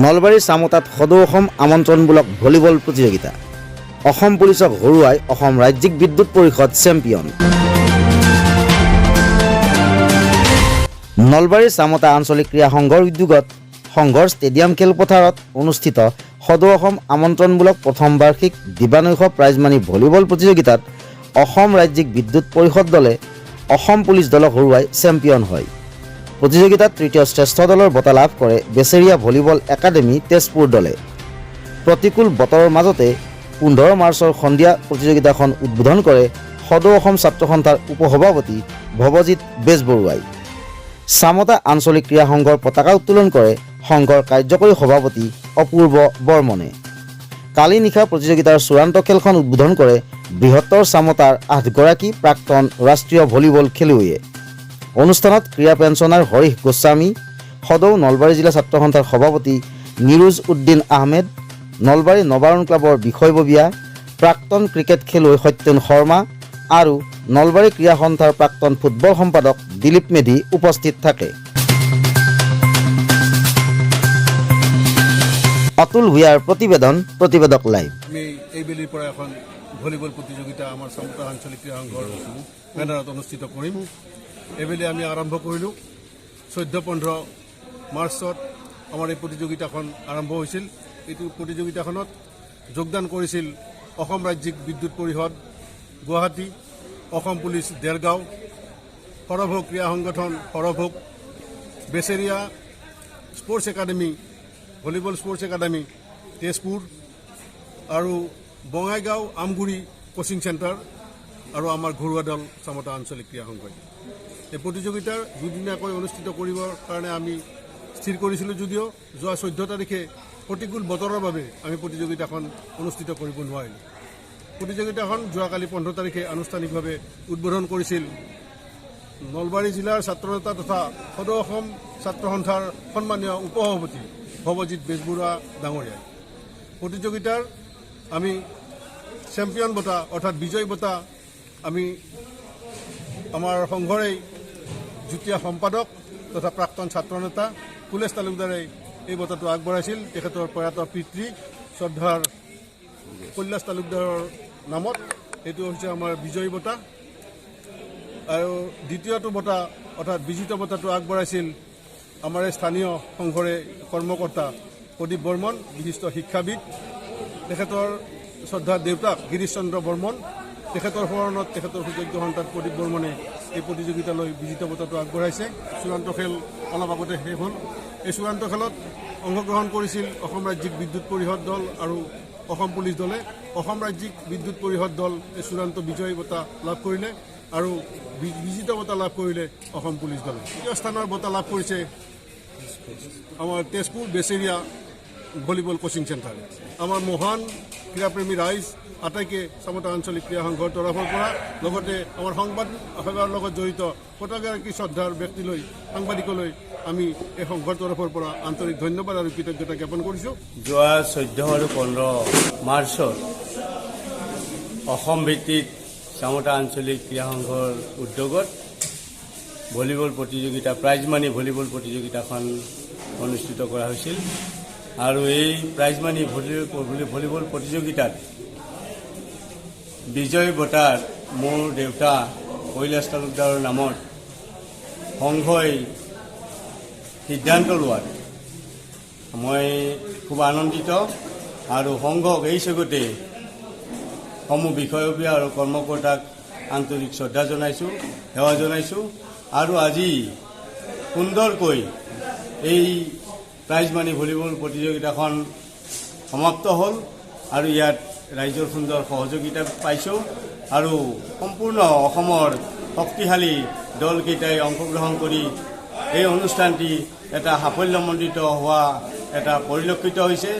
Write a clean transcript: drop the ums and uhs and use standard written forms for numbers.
নলবাৰীৰ চামতাত সদৌ অসম আমন্ত্ৰণমূলক ভলীবল প্ৰতিযোগিতা। অসম পুলিচক হৰুৱাই অসম ৰাজ্যিক বিদ্যুৎ পৰিষদ চেম্পিয়ন। নলবাৰীৰ চামতা আঞ্চলিক ক্ৰীড়া সংঘৰ উদ্যোগত সংঘৰ ষ্টেডিয়াম খেলপথাৰত অনুষ্ঠিত সদৌ অসম আমন্ত্ৰণমূলক প্ৰথম বাৰ্ষিক দিবানৈশ প্ৰাইজমানি ভলীবল প্ৰতিযোগিতাত অসম ৰাজ্যিক বিদ্যুৎ পৰিষদ দলে অসম পুলিচ দলক হৰুৱাই চেম্পিয়ন হয়। প্ৰতিযোগিতাত তৃতীয় শ্ৰেষ্ঠ দলৰ বঁটা লাভ কৰে বেচেৰিয়া ভলীবল একাডেমী তেজপুৰ দলে। প্ৰতিকূল বতৰৰ মাজতে 15 মাৰ্চৰ সন্ধিয়া প্ৰতিযোগিতাখন উদ্বোধন কৰে সদৌ অসম ছাত্ৰ সন্থাৰ উপসভাপতি ভৱজিৎ বেজবৰুৱাই। চামতা আঞ্চলিক ক্ৰীড়া সংঘৰ পতাকা উত্তোলন কৰে সংঘৰ কাৰ্যকৰী সভাপতি অপূৰ্ব বৰ্মনে। কালি নিশা প্ৰতিযোগিতাৰ চূড়ান্ত খেলখন উদ্বোধন কৰে বৃহত্তৰ চামতাৰ 8গৰাকী প্ৰাক্তন ৰাষ্ট্ৰীয় ভলীবল খেলুৱৈয়ে। অনুষ্ঠানত ক্ৰীড়া পেঞ্চনাৰ হৰিশ গোস্বামী, সদৌ নলবাৰী জিলা ছাত্ৰ সন্থাৰ সভাপতি নিৰুজ উদ্দিন আহমেদ, নলবাৰী নবাৰণ ক্লাবৰ বিষয়ববীয়া, প্ৰাক্তন ক্ৰিকেট খেলুৱৈ সত্যেন শৰ্মা আৰু নলবাৰী ক্ৰীড়া সন্থাৰ প্ৰাক্তন ফুটবল সম্পাদক দিলীপ মেধি উপস্থিত থাকে। অতুল ভূঞাৰ প্ৰতিবেদন, প্ৰতিবেদক লাইভ। আমি এইবেলিৰ পৰা এখন ভলীবল প্ৰতিযোগিতা আমাৰ চামতা আঞ্চলিক ক্ৰীড়া সংঘৰ বেনাৰত অনুষ্ঠিত কৰিম। এইবেলি আমি আৰম্ভ কৰিলোঁ 14-15 মাৰ্চত আমাৰ এই প্ৰতিযোগিতাখন আৰম্ভ হৈছিল। এইটো প্ৰতিযোগিতাখনত যোগদান কৰিছিল অসম ৰাজ্যিক বিদ্যুৎ পৰিষদ গুৱাহাটী, অসম পুলিচ দেৰগাঁও, সৰভোগ ক্ৰীড়া সংগঠন Sarbhog, Becheria sports academy volleyball sports academy Tezpur আৰু বঙাইগাঁও আমগুৰি কোচিং চেণ্টাৰ আৰু আমাৰ ঘৰুৱা দল চামতা আঞ্চলিক ক্ৰীড়া সংঘই। এই প্ৰতিযোগিতাৰ দুদিনীয়াকৈ অনুষ্ঠিত কৰিবৰ কাৰণে আমি স্থিৰ কৰিছিলোঁ যদিও যোৱা 14 তাৰিখে প্ৰতিকূল বতৰৰ বাবে আমি প্ৰতিযোগিতাখন অনুষ্ঠিত কৰিব নোৱাৰিলোঁ। প্ৰতিযোগিতাখন যোৱাকালি 15 তাৰিখে আনুষ্ঠানিকভাৱে উদ্বোধন কৰিছিল নলবাৰী জিলাৰ ছাত্ৰ নেতা তথা সদৌ অসম ছাত্ৰ সন্থাৰ সন্মানীয় উপসভাপতি ভৱজিৎ বেজবৰুৱা ডাঙৰীয়াই। প্ৰতিযোগিতাৰ আমি চেম্পিয়ন বঁটা অৰ্থাৎ বিজয় বঁটা আমি আমাৰ সংঘৰেই যুটীয়া সম্পাদক তথা প্ৰাক্তন ছাত্ৰ নেতা কুলেশ তালুকদাৰে এই বঁটাটো আগবঢ়াইছিল। তেখেতৰ প্ৰয়াত পিতৃ শ্ৰদ্ধাৰ কৈলাশ তালুকদাৰৰ নামত এইটো হৈছে আমাৰ বিজয়ী বঁটা। আৰু দ্বিতীয়টো বঁটা অৰ্থাৎ বিজিত বঁটাটো আগবঢ়াইছিল আমাৰ স্থানীয় সংঘৰে কৰ্মকৰ্তা প্ৰদীপ বৰ্মন, বিশিষ্ট শিক্ষাবিদ। তেখেতৰ শ্ৰদ্ধাৰ দেউতাক গিৰীশ চন্দ্ৰ বৰ্মন, তেখেতৰ সোঁৱৰণত তেখেতৰ সুযোগ্য সন্তান প্ৰদীপ বৰ্মনে এই প্ৰতিযোগিতালৈ বিজিত বঁটাটো আগবঢ়াইছে। চূড়ান্ত খেল অলপ আগতে শেষ হ'ল। এই চূড়ান্ত খেলত অংশগ্ৰহণ কৰিছিল অসম ৰাজ্যিক বিদ্যুৎ পৰিষদ দল আৰু অসম পুলিচ দলে। অসম ৰাজ্যিক বিদ্যুৎ পৰিষদ দল এই চূড়ান্ত বিজয়ী বঁটা লাভ কৰিলে আৰু বিজিত বঁটা লাভ কৰিলে অসম পুলিচ দলে। তৃতীয় স্থানৰ বঁটা লাভ কৰিছে আমাৰ তেজপুৰ বেচেৰিয়া ভলীবল কোচিং চেণ্টাৰে। আমাৰ মহান ক্ৰীড়াপ্ৰেমী ৰাইজ আটাইকে চামতা আঞ্চলিক ক্ৰীড়া সংঘৰ তৰফৰ পৰা লগতে আমাৰ সংবাদ সেৱাৰ লগত জড়িত প্ৰতিগৰাকী শ্ৰদ্ধাৰ ব্যক্তিলৈ সাংবাদিকলৈ আমি এই সংঘৰ তৰফৰ পৰা আন্তৰিক ধন্যবাদ আৰু কৃতজ্ঞতা জ্ঞাপন কৰিছোঁ। যোৱা 14 আৰু 15 মাৰ্চত অসম ভিত্তিক চামতা আঞ্চলিক ক্ৰীড়া সংঘৰ উদ্যোগত ভলীবল প্ৰতিযোগিতা প্ৰাইজমানি ভলীবল প্ৰতিযোগিতাখন অনুষ্ঠিত কৰা হৈছিল। আৰু এই প্ৰাইজমানি ভলীবল প্ৰতিযোগিতাত বিজয় বঁটাৰ মোৰ দেউতা কৈলাশ তালুকদাৰৰ নামত সংঘই সিদ্ধান্ত লোৱাত মই খুব আনন্দিত আৰু সংঘক এই চগতে সমূহ বিষয়ববীয়া আৰু কৰ্মকৰ্তাক আন্তৰিক শ্ৰদ্ধা জনাইছোঁ, সেৱা জনাইছোঁ। আৰু আজি সুন্দৰকৈ এই প্ৰাইজমানি ভলীবল প্ৰতিযোগিতাখন সমাপ্ত হ'ল আৰু ইয়াত ৰাইজৰ সুন্দৰ সহযোগিতা পাইছোঁ আৰু সম্পূৰ্ণ অসমৰ শক্তিশালী দলকেইটাই অংশগ্ৰহণ কৰি এই অনুষ্ঠানটি এটা সাফল্যমণ্ডিত হোৱা এটা পৰিলক্ষিত হৈছে।